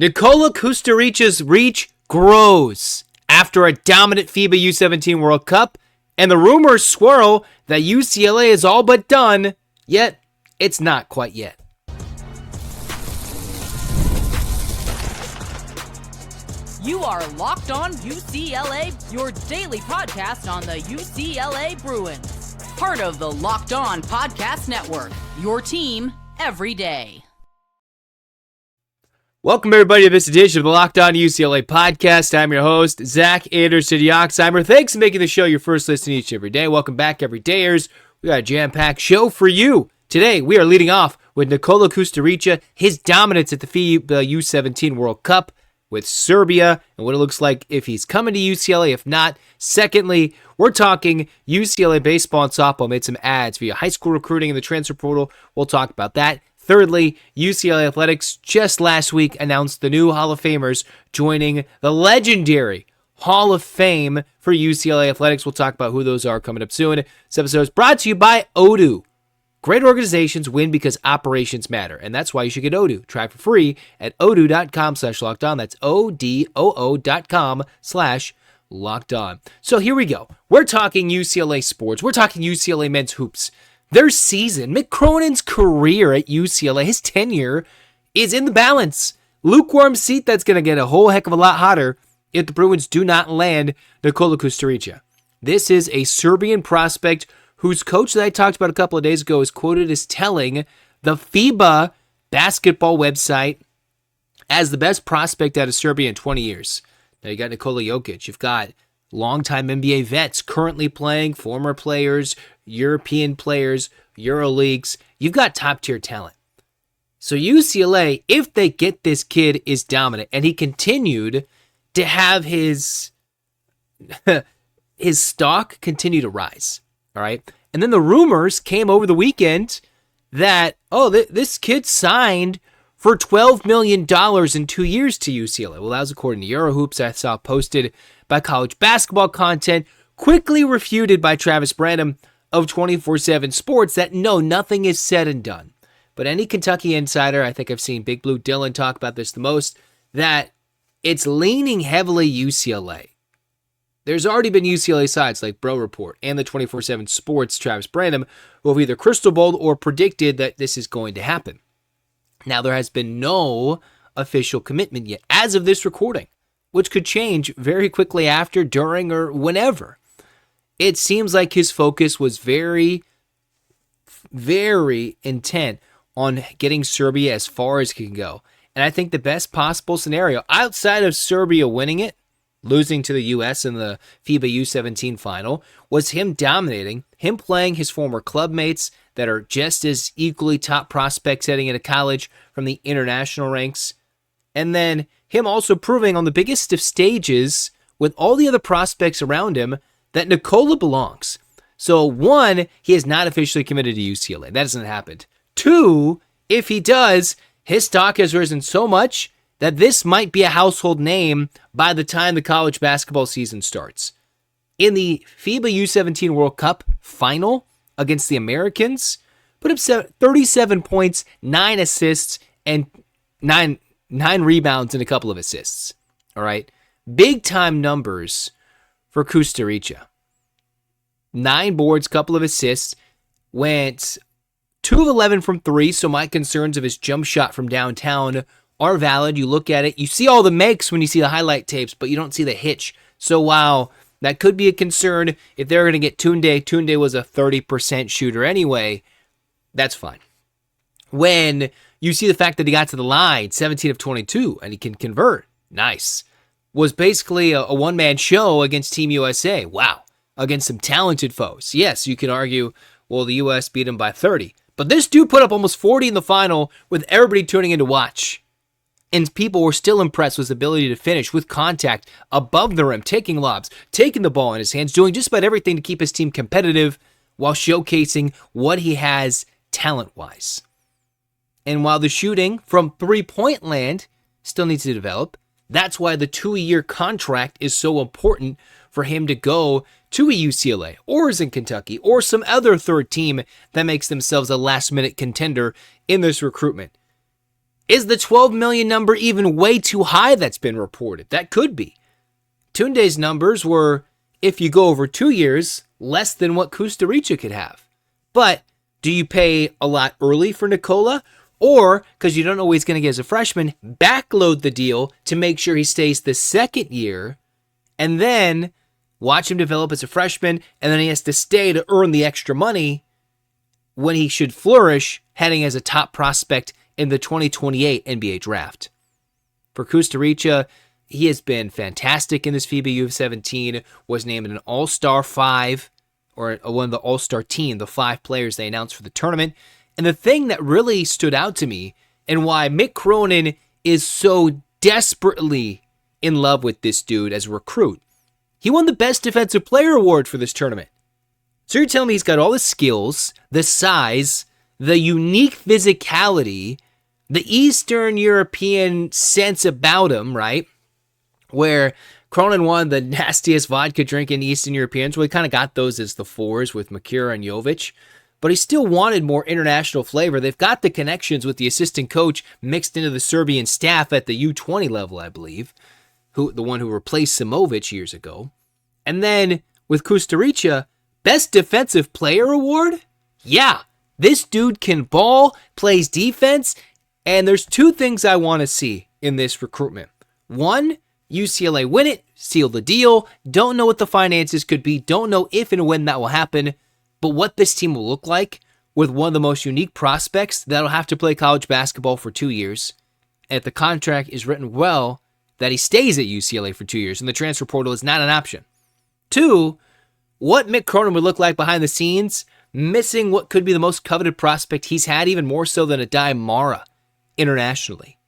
Nikola Kusturica's reach grows after a dominant FIBA U17 World Cup, and the rumors swirl that UCLA is all but done, yet it's not quite yet. You are Locked On UCLA, your daily podcast on the UCLA Bruins. Part of the Locked On Podcast Network, your team every day. Welcome, everybody, to this edition of the Locked On UCLA podcast. I'm your host, Zach Anderson-Yoxsimer. Thanks for making the show your first listen each and every day. Welcome back, everydayers. We got a jam-packed show for you. Today, we are leading off with Nikola Kusturica, his dominance at the FIBA U17 World Cup with Serbia, and what it looks like if he's coming to UCLA, if not. Secondly, we're talking UCLA baseball and softball made some ads via high school recruiting in the transfer portal. We'll talk about that. Thirdly, UCLA Athletics just last week announced the new Hall of Famers joining the legendary Hall of Fame for UCLA Athletics. We'll talk about who those are coming up soon. This episode is brought to you by Odoo. Great organizations win because operations matter, and that's why you should get Odoo. Try it for free at odoo.com/lockedon. That's ODOO.com/lockedon. So here we go. We're talking UCLA sports. We're talking UCLA men's hoops. Their season, Mick Cronin's career at UCLA, his tenure, is in the balance. Lukewarm seat that's going to get a whole heck of a lot hotter if the Bruins do not land Nikola Kusturica. This is a Serbian prospect whose coach that I talked about a couple of days ago is quoted as telling the FIBA basketball website as the best prospect out of Serbia in 20 years. Now you got Nikola Jokic, you've got longtime NBA vets currently playing, former players, European players, EuroLeagues. You've got top-tier talent. So UCLA, if they get this kid, is dominant. And he continued to have his stock continue to rise. All right? And then the rumors came over the weekend that, this kid signed for $12 million in 2 years to UCLA. Well, that was according to Eurohoops. I saw posted by College Basketball Content, quickly refuted by Travis Branham of 24/7 Sports that no, nothing is said and done. But any Kentucky insider, I think I've seen Big Blue Dylan talk about this the most, that it's leaning heavily UCLA. There's already been UCLA sides like Bro Report and the 24/7 Sports Travis Branham who have either crystal balled or predicted that this is going to happen. Now, there has been no official commitment yet as of this recording, which could change very quickly after, during, or whenever. It seems like his focus was very, very intent on getting Serbia as far as he can go. And I think the best possible scenario, outside of Serbia winning it, losing to the U.S. in the FIBA U17 final, was him dominating, him playing his former club mates that are just as equally top prospects heading into college from the international ranks, and then him also proving on the biggest of stages with all the other prospects around him that Nikola belongs. So one, he is not officially committed to UCLA. That hasn't happened. Two, if he does, his stock has risen so much that this might be a household name by the time the college basketball season starts. In the FIBA U17 World Cup final against the Americans, put up 37 points, 9 assists, and 9 rebounds and a couple of assists. All right. Big time numbers for Kusturica. 9 boards, couple of assists, went 2 of 11 from 3, so my concerns of his jump shot from downtown are valid. You look at it, you see all the makes when you see the highlight tapes, but you don't see the hitch. So while that could be a concern if they're going to get Tunde was a 30% shooter anyway, that's fine. When you see the fact that he got to the line, 17 of 22, and he can convert, nice. Was basically a one-man show against Team USA. Wow. Against some talented foes. Yes, you can argue, well, the U.S. beat him by 30. But this dude put up almost 40 in the final with everybody tuning in to watch. And people were still impressed with his ability to finish with contact above the rim, taking lobs, taking the ball in his hands, doing just about everything to keep his team competitive while showcasing what he has talent-wise. And while the shooting from three-point land still needs to develop, that's why the 2-year contract is so important for him to go to a UCLA or is in Kentucky or some other third team that makes themselves a last-minute contender in this recruitment. Is the 12 million number even way too high that's been reported? That could be. Tunde's numbers were, if you go over 2 years, less than what Kusturica could have. But do you pay a lot early for Nikola? Or, because you don't know what he's going to get as a freshman, backload the deal to make sure he stays the second year, and then watch him develop as a freshman, and then he has to stay to earn the extra money when he should flourish heading as a top prospect in the 2028 NBA draft. For Kusturica, he has been fantastic in this FIBA U17, was named an All-Star 5, or one of the All-Star team, the 5 players they announced for the tournament. And the thing that really stood out to me, and why Mick Cronin is so desperately in love with this dude as a recruit, he won the Best Defensive Player Award for this tournament. So you're telling me he's got all the skills, the size, the unique physicality, the Eastern European sense about him, right? Where Cronin won the nastiest vodka drinking Eastern Europeans. Well, he kind of got those as the 4s with Makura and Jovic. But he still wanted more international flavor. They've got the connections with the assistant coach mixed into the Serbian staff at the U20 level, I believe, the one who replaced Simovic years ago. And then with Kusturica, Best Defensive Player Award? Yeah, this dude can ball, plays defense, and there's 2 things I want to see in this recruitment. 1, UCLA win it, seal the deal, don't know what the finances could be, don't know if and when that will happen, but what this team will look like with one of the most unique prospects that'll have to play college basketball for 2 years. And if the contract is written well, that he stays at UCLA for 2 years and the transfer portal is not an option. 2, what Mick Cronin would look like behind the scenes, missing what could be the most coveted prospect he's had, even more so than Adai Mara internationally.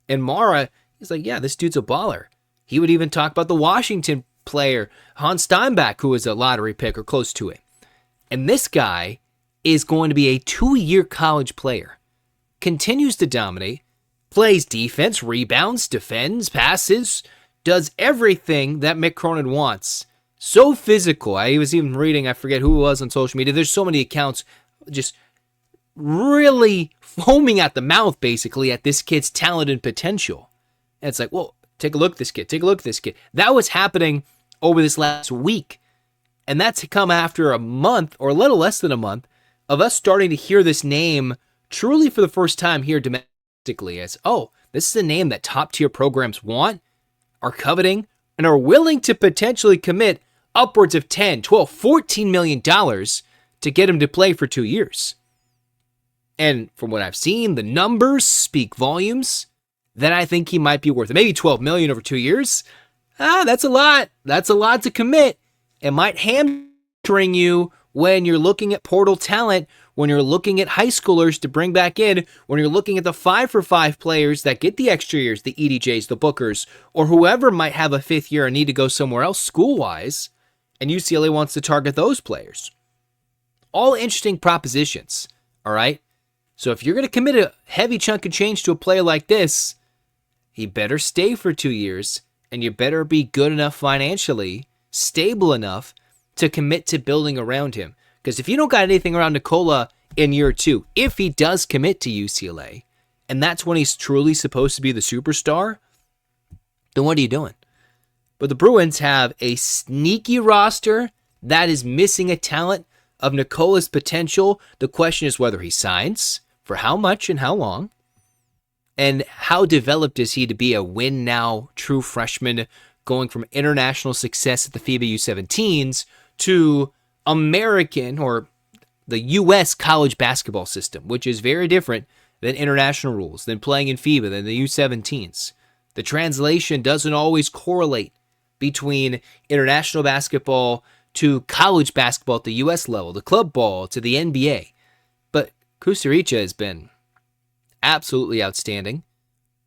And Mara, he's like, yeah, this dude's a baller. He would even talk about the Washington player, Hans Steinbach, who was a lottery pick or close to it. And this guy is going to be a 2-year college player. Continues to dominate, plays defense, rebounds, defends, passes, does everything that Mick Cronin wants. So physical. I was even reading, I forget who it was on social media. There's so many accounts just really foaming at the mouth, basically, at this kid's talent and potential. And it's like, well, take a look at this kid. Take a look at this kid. That was happening over this last week. And that's come after a month, or a little less than a month, of us starting to hear this name truly for the first time here domestically as, oh, this is a name that top-tier programs want, are coveting, and are willing to potentially commit upwards of $10, $12, $14 million to get him to play for 2 years. And from what I've seen, the numbers speak volumes that I think he might be worth it. Maybe $12 million over 2 years. That's a lot. That's a lot to commit. It might hamstring you when you're looking at portal talent, when you're looking at high schoolers to bring back in, when you're looking at the 5-for-5 players that get the extra years, the EDJs, the Bookers, or whoever might have a 5th year and need to go somewhere else school-wise, and UCLA wants to target those players. All interesting propositions, all right? So if you're going to commit a heavy chunk of change to a player like this, he better stay for 2 years, and you better be good enough financially, stable enough to commit to building around him. Because if you don't got anything around Nikola in year 2, if he does commit to UCLA, and that's when he's truly supposed to be the superstar, then what are you doing? But the Bruins have a sneaky roster that is missing a talent of Nikola's potential. The question is whether he signs, for how much and how long, and how developed is he to be a win-now true freshman going from international success at the FIBA U17s to American or the U.S. college basketball system, which is very different than international rules, than playing in FIBA, than the U17s. The translation doesn't always correlate between international basketball to college basketball at the U.S. level, the club ball to the NBA. But Kusturica has been absolutely outstanding.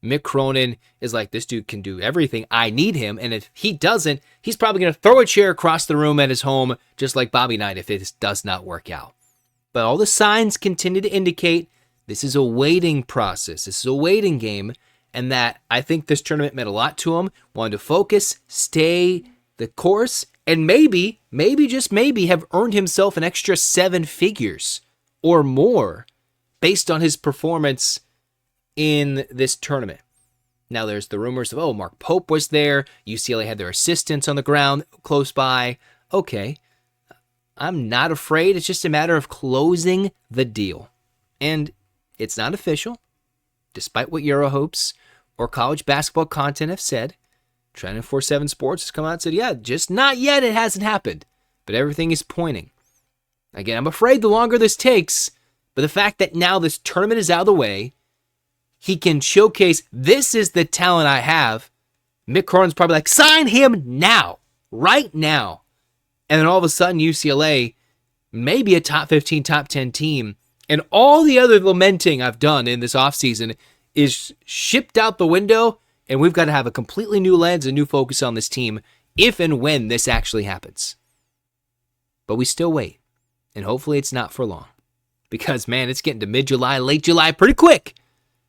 Mick Cronin is like, this dude can do everything. I need him. And if he doesn't, he's probably going to throw a chair across the room at his home, just like Bobby Knight, if it does not work out. But all the signs continue to indicate this is a waiting process. This is a waiting game. And that I think this tournament meant a lot to him. Wanted to focus, stay the course, and maybe, just maybe, have earned himself an extra 7 figures or more based on his performance in this tournament. Now there's the rumors of, Mark Pope was there. UCLA had their assistants on the ground close by. Okay, I'm not afraid. It's just a matter of closing the deal. And it's not official, despite what Eurohopes or college basketball content have said. Trend 4-7 Sports has come out and said, yeah, just not yet. It hasn't happened. But everything is pointing. Again, I'm afraid the longer this takes, but the fact that now this tournament is out of the way, he can showcase, this is the talent I have. Mick Cronin's probably like, sign him now, right now. And then all of a sudden, UCLA may be a top 15, top 10 team. And all the other lamenting I've done in this offseason is shipped out the window. And we've got to have a completely new lens and new focus on this team if and when this actually happens. But we still wait. And hopefully it's not for long. Because, man, it's getting to mid-July, late July pretty quick.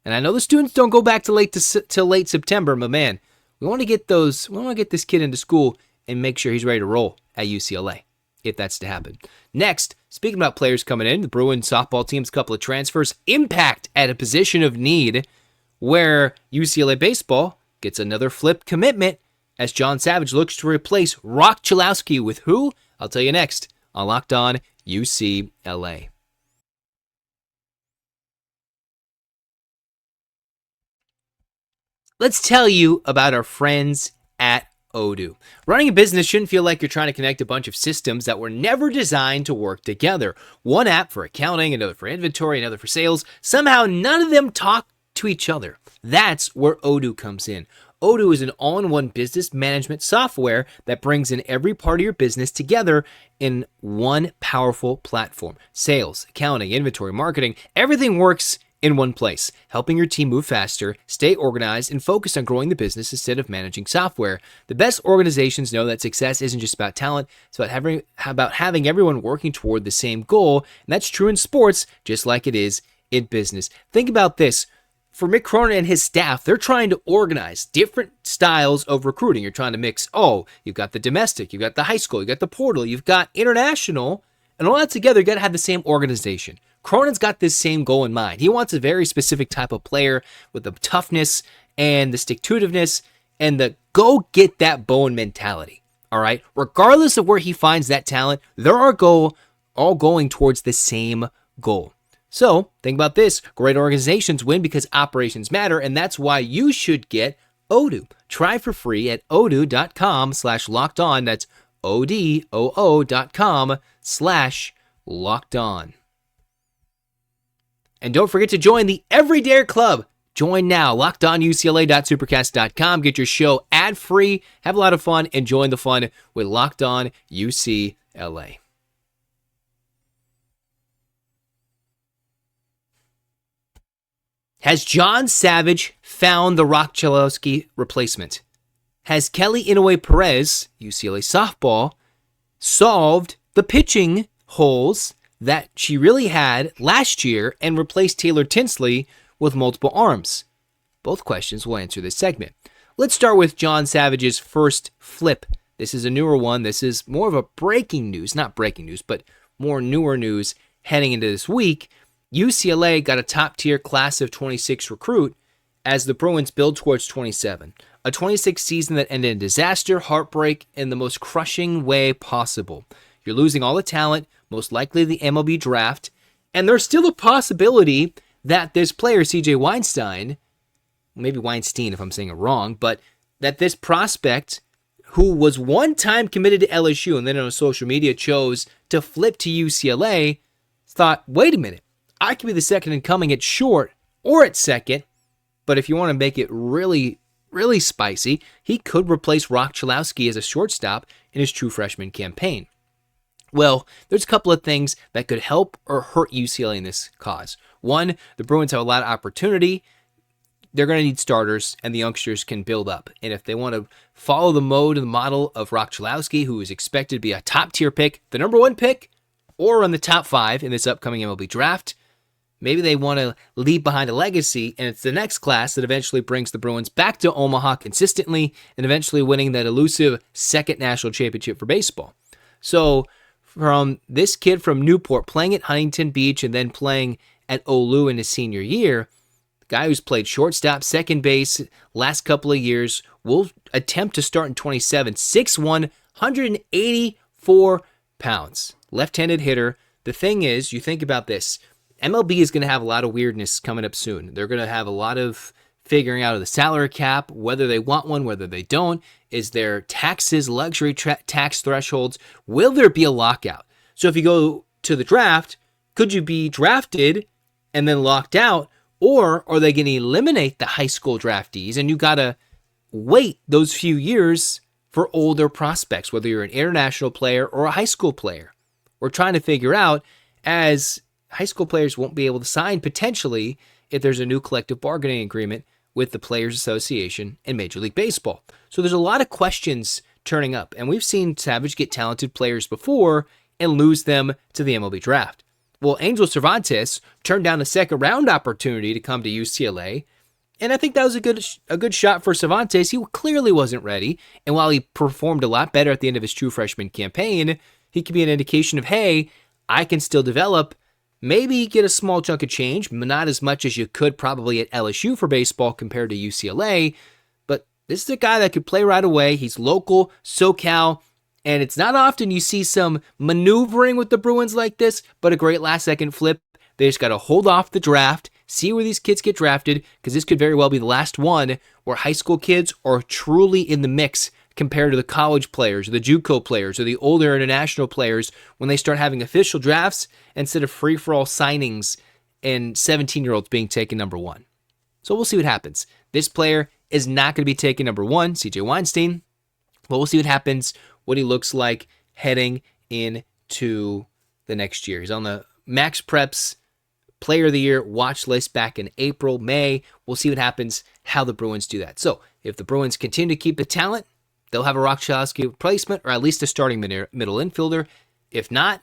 And I know the students don't go back to late September, but man, we want to get this kid into school and make sure he's ready to roll at UCLA, if that's to happen. Next, speaking about players coming in, the Bruins softball team's couple of transfers impact at a position of need where UCLA baseball gets another flipped commitment as John Savage looks to replace Rock Chalowski with who? I'll tell you next on Locked On UCLA. Let's tell you about our friends at Odoo. Running a business shouldn't feel like you're trying to connect a bunch of systems that were never designed to work together. One app for accounting, another for inventory, another for sales. Somehow none of them talk to each other. That's where Odoo comes in. Odoo is an all-in-one business management software that brings in every part of your business together in one powerful platform. Sales, accounting, inventory, marketing, everything works in one place, helping your team move faster, stay organized, and focus on growing the business instead of managing software. The best organizations know that success isn't just about talent, it's about having everyone working toward the same goal, and that's true in sports just like it is in business. Think about this. For Mick Cronin and his staff, they're trying to organize different styles of recruiting. You're trying to mix, you've got the domestic, you've got the high school, you've got the portal, you've got international, and all that together, you got to have the same organization. Cronin's got this same goal in mind. He wants a very specific type of player with the toughness and the stick-to-itiveness and the go-get-that-bone mentality, all right? Regardless of where he finds that talent, they're all going towards the same goal. So, think about this. Great organizations win because operations matter, and that's why you should get Odoo. Try for free at odoo.com/lockedon. That's odoo.com/lockedon. And don't forget to join the Everyday Club. Join now, lockedonucla.supercast.com. Get your show ad-free, have a lot of fun, and join the fun with Locked On UCLA. Has John Savage found the Rock Chalowski replacement? Has Kelly Inouye Perez, UCLA softball, solved the pitching holes that she really had last year and replaced Taylor Tinsley with multiple arms? Both questions we'll answer this segment. Let's start with John Savage's first flip. This is a newer one. This is more of a not breaking news, but more newer news heading into this week. UCLA got a top-tier class of 26 recruit as the Bruins build towards 27. A 26 season that ended in disaster, heartbreak, in the most crushing way possible. You're losing all the talent, most likely the MLB draft, and there's still a possibility that this player, CJ Weinstein, maybe Weinstein if I'm saying it wrong, but that this prospect who was one time committed to LSU and then on social media chose to flip to UCLA, thought, wait a minute, I could be the second in coming at short or at second, but if you want to make it really, really spicy, he could replace Rock Chalowski as a shortstop in his true freshman campaign. Well, there's a couple of things that could help or hurt UCLA in this cause. One, the Bruins have a lot of opportunity. They're going to need starters, and the youngsters can build up. And if they want to follow the mode and the model of Rock Chalowski, who is expected to be a top-tier pick, the number one pick, or on the top 5 in this upcoming MLB draft, maybe they want to leave behind a legacy, and it's the next class that eventually brings the Bruins back to Omaha consistently and eventually winning that elusive second national championship for baseball. So from this kid from Newport playing at Huntington Beach and then playing at Odoo in his senior year, guy who's played shortstop, second base last couple of years, will attempt to start in 27. 6'1", 184 pounds. Left-handed hitter. The thing is, you think about this. MLB is going to have a lot of weirdness coming up soon. They're going to have a lot of figuring out of the salary cap, whether they want one, whether they don't. Is there taxes, luxury tax thresholds? Will there be a lockout? So if you go to the draft, could you be drafted and then locked out? Or are they going to eliminate the high school draftees and you got to wait those few years for older prospects, whether you're an international player or a high school player? We're trying to figure out, as high school players won't be able to sign potentially if there's a new collective bargaining agreement with the Players Association and Major League Baseball. So there's a lot of questions turning up, and we've seen Savage get talented players before and lose them to the MLB draft. Well, Angel Cervantes turned down a second round opportunity to come to UCLA, and I think that was a good shot for Cervantes. He clearly wasn't ready, and while he performed a lot better at the end of his true freshman campaign, he could be an indication of, hey, I can still develop, maybe get a small chunk of change, not as much as you could probably at LSU for baseball compared to UCLA, but this is a guy that could play right away. He's local, SoCal, and it's not often you see some maneuvering with the Bruins like this, but a great last-second flip. They just got to hold off the draft, see where these kids get drafted, because this could very well be the last one where high school kids are truly in the mix compared to the college players, or the JUCO players, or the older international players when they start having official drafts instead of free-for-all signings and 17-year-olds being taken number one. So we'll see what happens. This player is not going to be taken number one, CJ Weinstein, but we'll see what happens, what he looks like heading into the next year. He's on the Max Preps Player of the Year watch list back in April, May. We'll see what happens, how the Bruins do that. So if the Bruins continue to keep the talent, they'll have a Rockchalowski replacement, or at least a starting middle infielder. If not,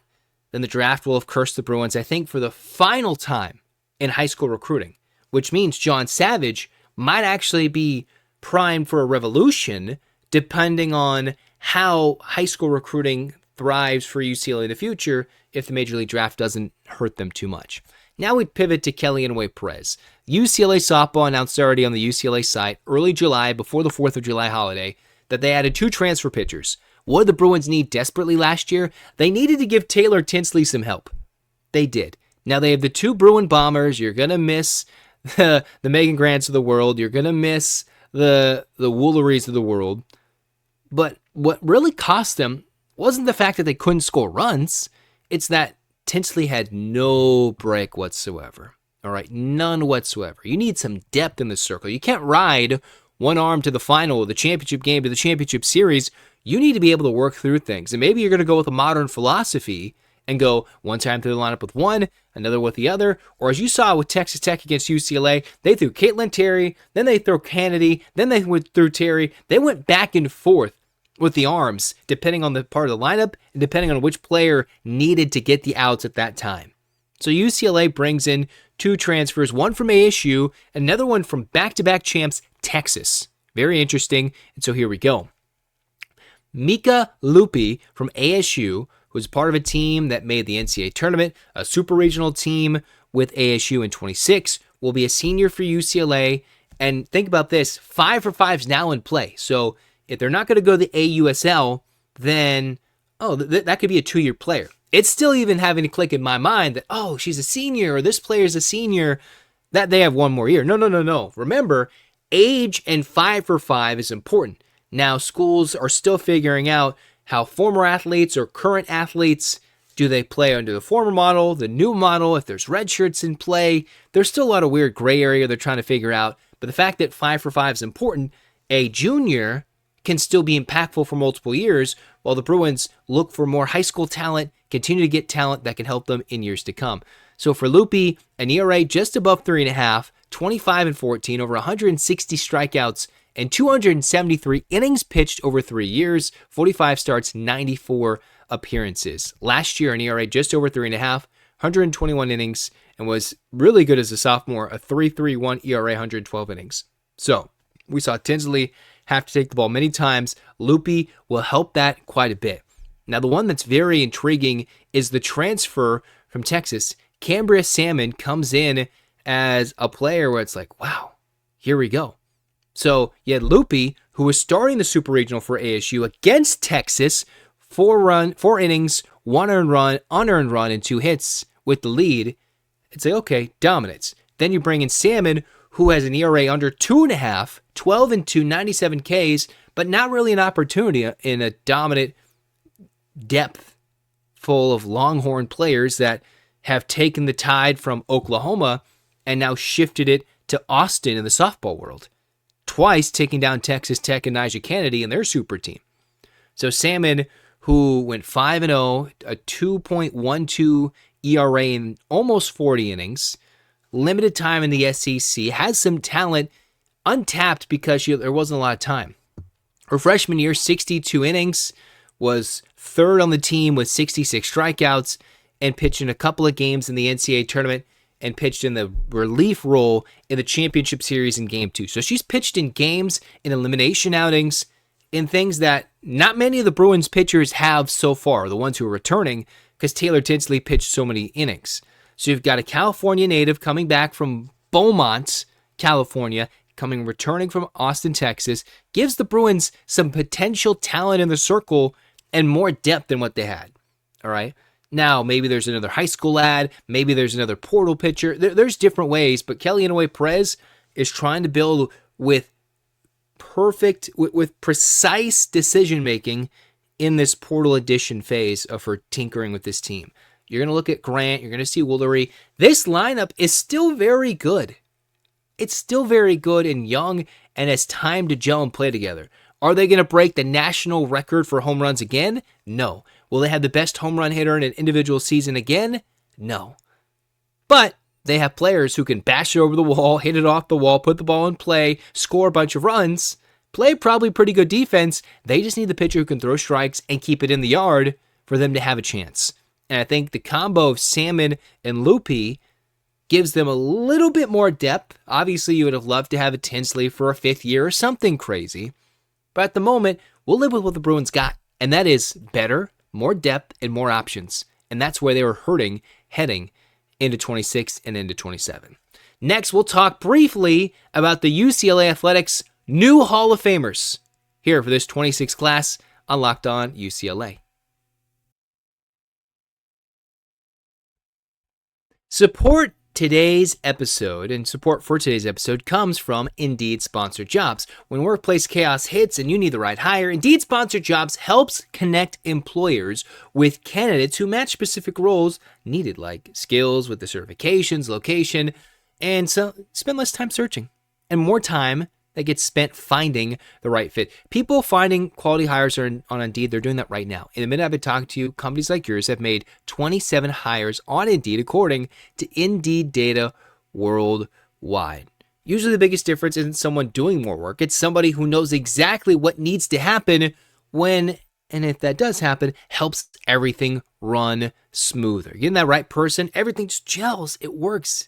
then the draft will have cursed the Bruins, I think, for the final time in high school recruiting, which means John Savage might actually be primed for a revolution depending on how high school recruiting thrives for UCLA in the future if the Major League Draft doesn't hurt them too much. Now we pivot to Kelly and Wade Perez. UCLA softball announced already on the UCLA site early July, before the 4th of July holiday, that they added 2 transfer pitchers. What did the Bruins need desperately last year? They needed to give Taylor Tinsley some help. They did. Now they have the 2 Bruin bombers. You're going to miss the Megan Grants of the world. You're going to miss the Wooleries of the world. But what really cost them wasn't the fact that they couldn't score runs. It's that Tinsley had no break whatsoever. All right, none whatsoever. You need some depth in the circle. You can't ride one arm to the final, the championship game, to the championship series. You need to be able to work through things. And maybe you're going to go with a modern philosophy and go one time through the lineup with one, another with the other. Or as you saw with Texas Tech against UCLA, they threw Caitlin Terry, then they threw Kennedy, then they went through Terry. They went back and forth with the arms, depending on the part of the lineup and depending on which player needed to get the outs at that time. So UCLA brings in 2 transfers, one from ASU, another one from back-to-back champs Texas. Very interesting. And so here we go. Mika Lupi from ASU, who's part of a team that made the NCAA tournament, a super regional team with ASU in 26, will be a senior for UCLA. And think about this, 5 for 5 is now in play. So if they're not going to go the AUSL, then, that could be a 2-year player. It's still even having to click in my mind that, she's a senior, or this player's a senior, that they have one more year. No. Remember, age and 5 for 5 is important. Now, schools are still figuring out how former athletes or current athletes, do they play under the former model, the new model, if there's red shirts in play. There's still a lot of weird gray area they're trying to figure out. But the fact that 5 for 5 is important, a junior can still be impactful for multiple years, while the Bruins look for more high school talent, continue to get talent that can help them in years to come. So for Lupi, an ERA just above 3.5, 25-14, over 160 strikeouts, and 273 innings pitched over 3 years, 45 starts, 94 appearances. Last year, an ERA just over 3.5, 121 innings, and was really good as a sophomore, a 3.31 ERA, 112 innings. So we saw Tinsley have to take the ball many times. Lupi will help that quite a bit. Now, the one that's very intriguing is the transfer from Texas. Cambria Salmon comes in as a player where it's like, wow, here we go. So you had Loopy, who was starting the Super Regional for ASU against Texas, 4 innings, 1 unearned run, and 2 hits with the lead. It's like, okay, dominance. Then you bring in Salmon, who has an ERA under 2.5, 12 and 2, 97 Ks, but not really an opportunity in a dominant depth full of Longhorn players that have taken the tide from Oklahoma and now shifted it to Austin in the softball world. Twice taking down Texas Tech and Nija Kennedy in their super team. So Salmon, who went 5-0, a 2.12 ERA in almost 40 innings, limited time in the SEC, has some talent, untapped because there wasn't a lot of time. Her freshman year, 62 innings, was third on the team with 66 strikeouts, and pitched in a couple of games in the NCAA tournament, and pitched in the relief role in the championship series in Game 2. So she's pitched in games, in elimination outings, in things that not many of the Bruins pitchers have so far, the ones who are returning, because Taylor Tinsley pitched so many innings. So you've got a California native coming back from Beaumont, California, returning from Austin, Texas, gives the Bruins some potential talent in the circle and more depth than what they had. All right. Now, maybe there's another high school lad. Maybe there's another portal pitcher. There's different ways, but Kelly Inouye Perez is trying to build with precise decision-making in this portal addition phase of her tinkering with this team. You're going to look at Grant. You're going to see Woolery. This lineup is still very good. It's still very good and young and has time to gel and play together. Are they going to break the national record for home runs again? No. Will they have the best home run hitter in an individual season again? No. But they have players who can bash it over the wall, hit it off the wall, put the ball in play, score a bunch of runs, play probably pretty good defense. They just need the pitcher who can throw strikes and keep it in the yard for them to have a chance. And I think the combo of Salmon and Loopy gives them a little bit more depth. Obviously, you would have loved to have a Tinsley for a 5th year or something crazy. But at the moment, we'll live with what the Bruins got. And that is better, more depth, and more options. And that's where they were heading into 26 and into 27. Next, we'll talk briefly about the UCLA Athletics new Hall of Famers here for this 26 class on Locked On UCLA. Support today's episode, and support for today's episode comes from Indeed Sponsored Jobs. When workplace chaos hits and you need the right hire, Indeed Sponsored Jobs helps connect employers with candidates who match specific roles needed, like skills with the certifications, location, and so spend less time searching and more time that gets spent finding the right fit. People finding quality hires on Indeed, they're doing that right now. In the minute I've been talking to you, companies like yours have made 27 hires on Indeed according to Indeed data worldwide. Usually the biggest difference isn't someone doing more work. It's somebody who knows exactly what needs to happen when, and if that does happen, helps everything run smoother. Getting that right person, everything just gels. It works.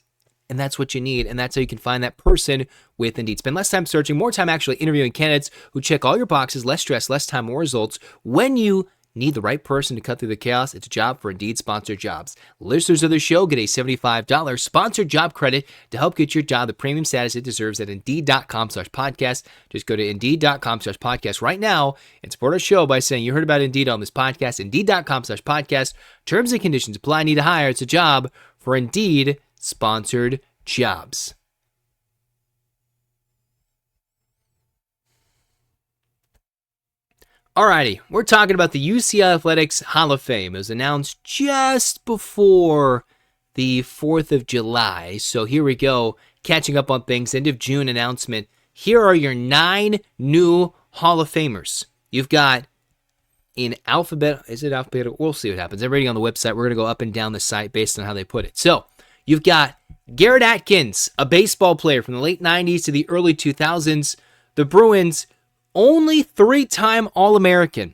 And that's what you need, and that's how you can find that person with Indeed. Spend less time searching, more time actually interviewing candidates who check all your boxes, less stress, less time, more results. When you need the right person to cut through the chaos, it's a job for Indeed Sponsored Jobs. Listeners of the show get a $75 sponsored job credit to help get your job the premium status it deserves at Indeed.com/podcast. Just go to Indeed.com/podcast right now and support our show by saying you heard about Indeed on this podcast. Indeed.com/podcast. Terms and conditions apply. Need to hire. It's a job for Indeed Sponsored Jobs. Alrighty, we're talking about the UCLA Athletics Hall of Fame. It was announced just before the 4th of July. So here we go, catching up on things. End of June announcement. Here are your 9 new Hall of Famers. You've got in alphabet, is it alphabetical? We'll see what happens. Everybody on the website, we're going to go up and down the site based on how they put it. So you've got Garrett Atkins, a baseball player from the late 90s to the early 2000s. The Bruins' only 3-time All-American.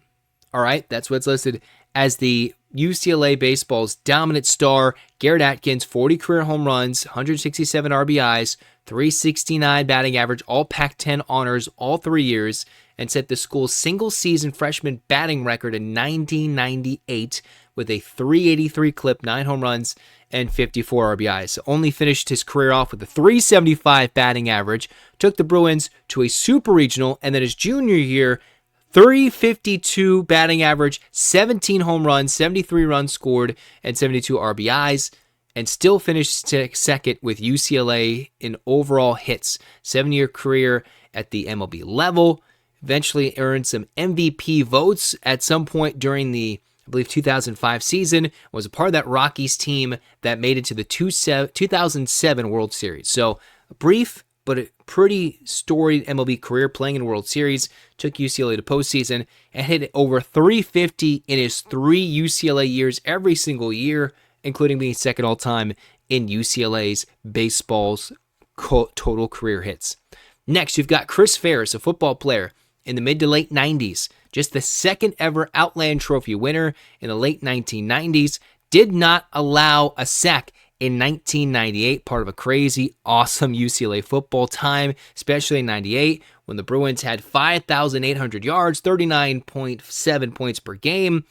All right, that's what's listed as the UCLA baseball's dominant star. Garrett Atkins, 40 career home runs, 167 RBIs, 369 batting average, all Pac-10 honors all 3 years, and set the school's single-season freshman batting record in 1998 with a 383 clip, 9 home runs, and 54 RBIs. Only finished his career off with a 375 batting average, took the Bruins to a super regional, and then his junior year, 352 batting average, 17 home runs, 73 runs scored, and 72 RBIs, and still finished second with UCLA in overall hits. 7-year career at the MLB level. Eventually earned some MVP votes at some point during the, I believe, 2005 season. Was a part of that Rockies team that made it to the 2007 World Series. So a brief but a pretty storied MLB career playing in World Series. Took UCLA to postseason and hit over 350 in his 3 UCLA years every single year, including being second all-time in UCLA's baseball's total career hits. Next, you've got Chris Ferris, a football player in the mid to late 90s. Just the second ever Outland Trophy winner in the late 1990s. Did not allow a sack in 1998, part of a crazy, awesome UCLA football time, especially in 98, when the Bruins had 5,800 yards, 39.7 points per game.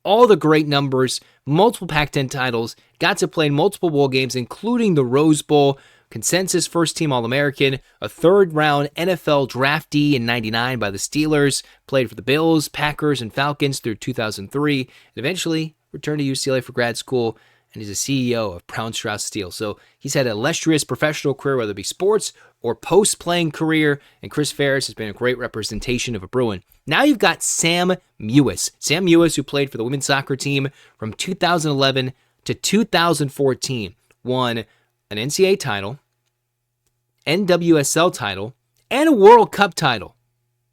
All the great numbers, multiple Pac-10 titles, got to play in multiple bowl games, including the Rose Bowl, consensus first-team All-American, a third-round NFL draftee in 99 by the Steelers, played for the Bills, Packers, and Falcons through 2003, and eventually returned to UCLA for grad school, and he's a CEO of Brown Strauss Steel. So he's had an illustrious professional career, whether it be sports or post-playing career, and Chris Ferris has been a great representation of a Bruin. Now you've got Sam Mewis. Sam Mewis, who played for the women's soccer team from 2011 to 2014, won an NCAA title, NWSL title, and a World Cup title.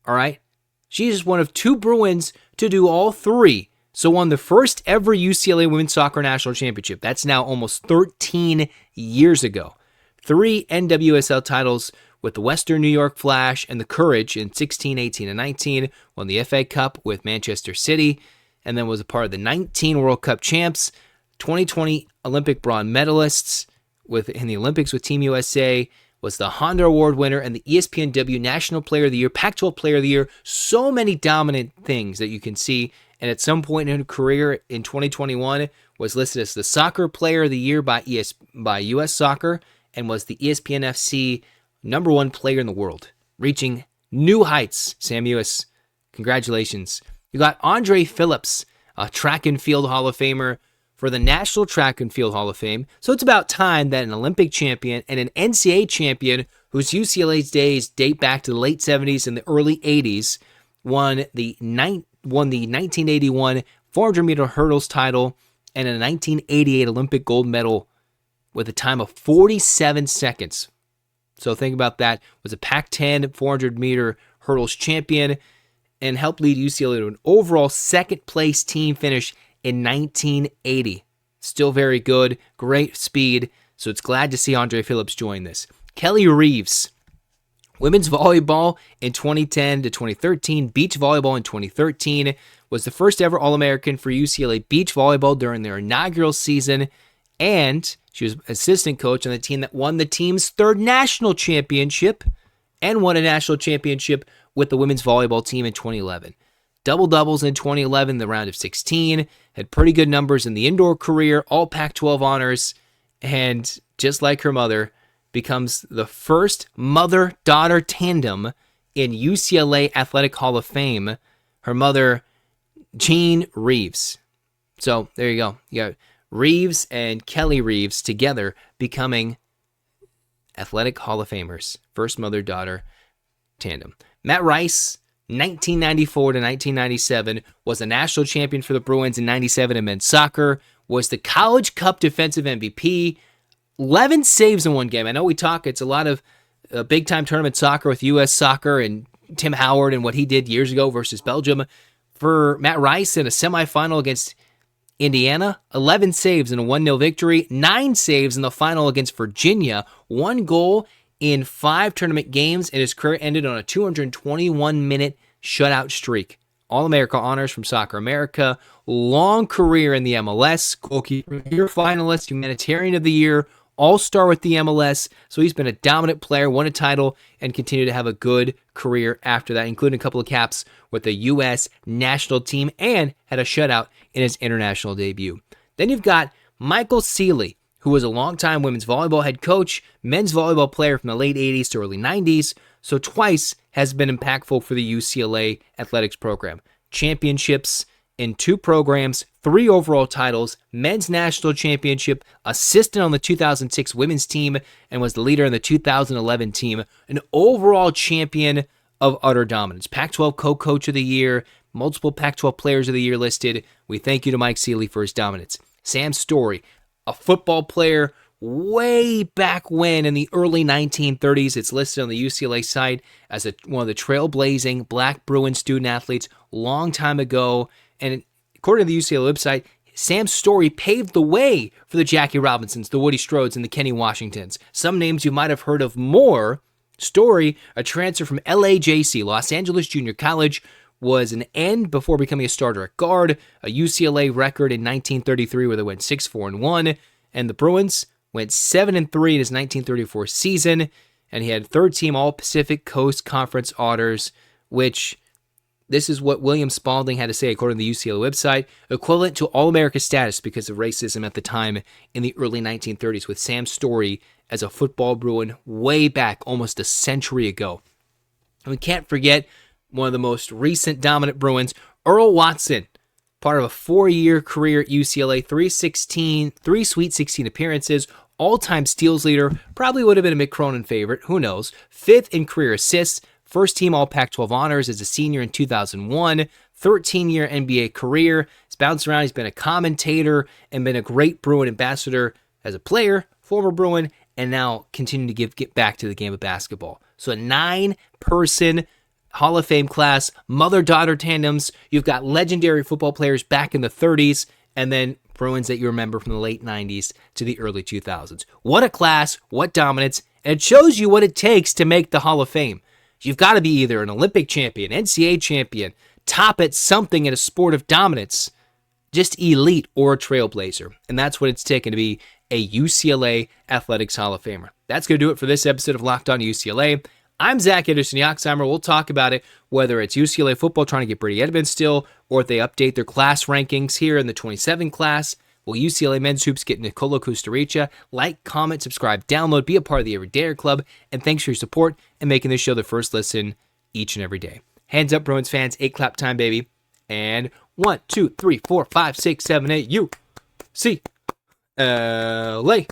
All right? She is one of 2 Bruins to do all 3. So won the first ever UCLA Women's Soccer National Championship. That's now almost 13 years ago. 3 NWSL titles with the Western New York Flash and the Courage in 16, 18, and 19. Won the FA Cup with Manchester City, and then was a part of the 19 World Cup champs, 2020 Olympic bronze medalists in the Olympics with Team USA, was the Honda Award winner and the ESPNW National Player of the Year, Pac-12 Player of the Year. So many dominant things that you can see. And at some point in her career in 2021, was listed as the Soccer Player of the Year by US Soccer, and was the ESPN FC #1 player in the world, reaching new heights. Sam Mewis, congratulations. You got Andre Phillips, a track and field Hall of Famer for the National Track and Field Hall of Fame. So it's about time that an Olympic champion and an NCAA champion, whose UCLA's days date back to the late 70s and the early 80s, won the 1981 400-meter hurdles title and a 1988 Olympic gold medal with a time of 47 seconds. So think about that. Was a Pac-10 400-meter hurdles champion and helped lead UCLA to an overall second-place team finish in 1980. Still very good, great speed, so it's glad to see Andre Phillips join this. Kelly Reeves, women's volleyball in 2010 to 2013, beach volleyball in 2013, was the first ever All-American for UCLA beach volleyball during their inaugural season, and she was assistant coach on the team that won the team's 3rd national championship and won a national championship with the women's volleyball team in 2011. Double-doubles in 2011, the round of 16, had pretty good numbers in the indoor career, all Pac-12 honors, and just like her mother, becomes the first mother-daughter tandem in UCLA Athletic Hall of Fame. Her mother, Jean Reeves. So there you go. You got Reeves and Kelly Reeves together becoming Athletic Hall of Famers. First mother-daughter tandem. Matt Rice, 1994 to 1997, was a national champion for the Bruins in 97 in men's soccer, was the College Cup defensive MVP, 11 saves in one game. I know it's a lot of big-time tournament soccer with U.S. Soccer and Tim Howard and what he did years ago versus Belgium. For Matt Rice in a semifinal against Indiana, 11 saves in a 1-0 victory, 9 saves in the final against Virginia, 1 goal in 5 tournament games, and his career ended on a 221-minute shutout streak. All-America honors from Soccer America, long career in the MLS, goalkeeper of the year finalist, humanitarian of the year, all-star with the MLS, so he's been a dominant player, won a title, and continued to have a good career after that, including a couple of caps with the U.S. national team, and had a shutout in his international debut. Then you've got Michael Seeley, who was a longtime women's volleyball head coach, men's volleyball player from the late 80s to early 90s, so twice has been impactful for the UCLA athletics program. Championships in 2 programs, 3 overall titles, men's national championship, assistant on the 2006 women's team, and was the leader in the 2011 team, an overall champion of utter dominance. Pac-12 co-coach of the year, multiple Pac-12 players of the year listed. We thank you to Mike Seeley for his dominance. Sam Story, a football player way back when in the early 1930s. It's listed on the UCLA site as one of the trailblazing Black Bruin student athletes long time ago. And according to the UCLA website, Sam Story paved the way for the Jackie Robinsons, the Woody Strodes, and the Kenny Washingtons. Some names you might have heard of more. Story, a transfer from LAJC, Los Angeles Junior College, was an end before becoming a starter at guard, a UCLA record in 1933 where they went 6-4-1, and the Bruins went 7-3 in his 1934 season, and he had third-team All-Pacific Coast Conference honors, which this is what William Spalding had to say according to the UCLA website, equivalent to All-America status because of racism at the time in the early 1930s, with Sam Story as a football Bruin way back almost a century ago. And we can't forget one of the most recent dominant Bruins, Earl Watson, part of a 4-year career at UCLA, 3 Sweet 16 appearances, all-time steals leader, probably would have been a Mick Cronin favorite, who knows, 5th in career assists, first-team All-Pac-12 honors as a senior in 2001, 13-year NBA career. He's bounced around, he's been a commentator and been a great Bruin ambassador as a player, former Bruin, and now continuing to get back to the game of basketball. So a 9-person Hall of Fame class, mother-daughter tandems. You've got legendary football players back in the 30s, and then Bruins that you remember from the late 90s to the early 2000s. What a class, what dominance, and it shows you what it takes to make the Hall of Fame. You've got to be either an Olympic champion, NCAA champion, top at something in a sport of dominance, just elite or a trailblazer. And that's what it's taken to be a UCLA Athletics Hall of Famer. That's going to do it for this episode of Locked On UCLA. I'm Zach Anderson-Yoxsimer. We'll talk about it, whether it's UCLA football trying to get Brady Edmonds still, or if they update their class rankings here in the 27 class. Will UCLA men's hoops get Nikola Kusturica? Like, comment, subscribe, download, be a part of the Everydayer Club, and thanks for your support and making this show the first listen each and every day. Hands up, Bruins fans. 8 clap time, baby. And 1, 2, 3, 4, 5, 6, 7, 8. UCLA.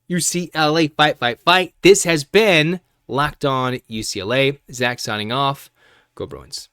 UCLA, fight, fight, fight. This has been Locked On UCLA. Zach signing off. Go Bruins.